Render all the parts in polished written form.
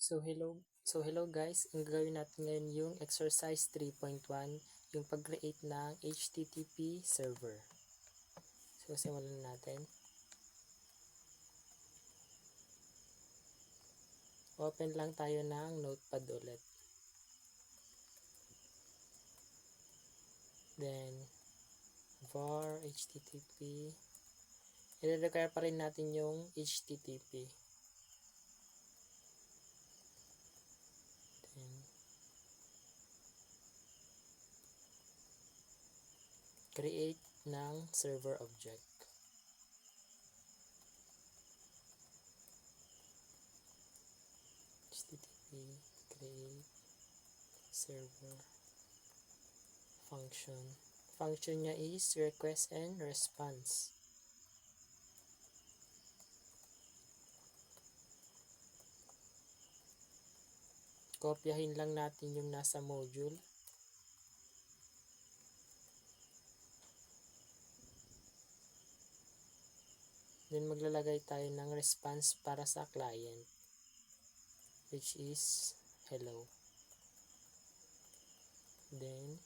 So hello guys, ang gagawin natin ngayon yung exercise 3.1, yung pag-create ng HTTP server. So simulan natin. Open lang tayo ng Notepad ulit. Then var HTTP. I-require pa rin natin yung HTTP. Then create ng server object. HTTP create server function. Function niya is request and response. Kopyahin lang natin yung nasa module. Then maglalagay tayo ng response para sa client, which is hello. Then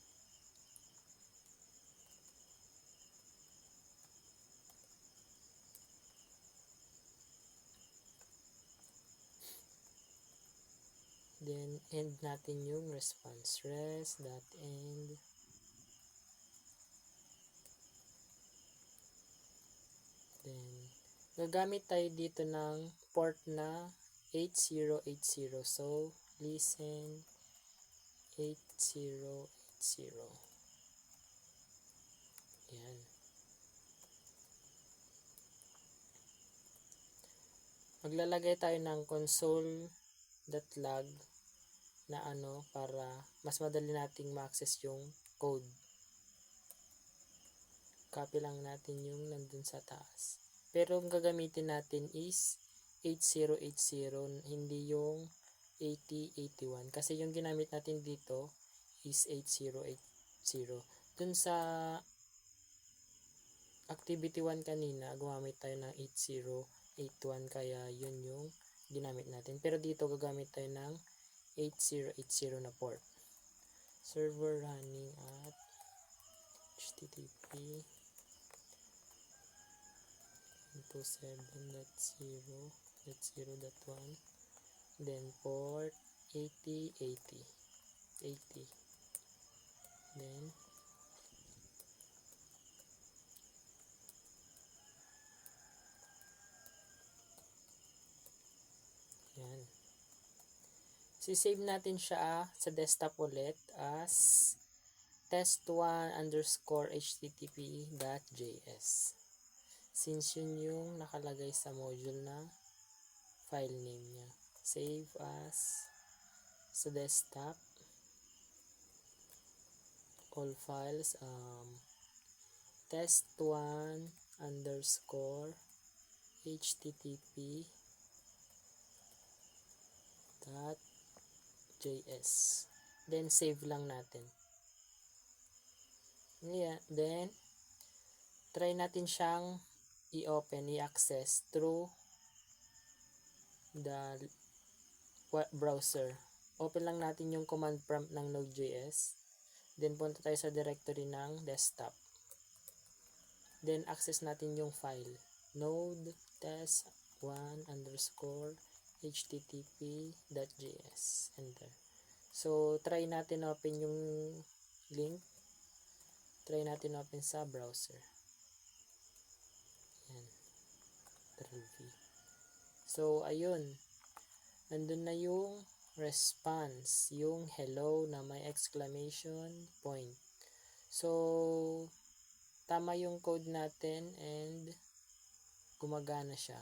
end natin yung response, res.end. Then gagamit tayo dito ng port na 8080. So listen 8080. Yan. Maglalagay tayo ng console.log na para mas madali nating ma-access yung code. Copy lang natin yung nandun sa taas. Pero ang gagamitin natin is 8080, hindi yung 8081. Kasi yung ginamit natin dito is 8080. Dun sa activity 1 kanina, gumamit tayo ng 8081. Kaya yun yung ginamit natin. Pero dito gagamit tayo ng 8080 na port. Server running at HTTP 127.0.0.1, then port 8080. Then yan. Si-save natin siya sa desktop ulit as test1_http.js. Since yun yung nakalagay sa module na file name niya. Save as sa desktop. All files test1_http.js. Then save lang natin. Yeah, then try natin siyang i-open, i-access through the browser. Open lang natin yung command prompt ng Node.js. Then punta tayo sa directory ng desktop. Then access natin yung file node test1_http.js. Enter. So try natin open yung link. Try natin open sa browser. Yan. So ayun, nandun na yung response, yung hello na may exclamation point. So tama yung code natin and gumagana siya.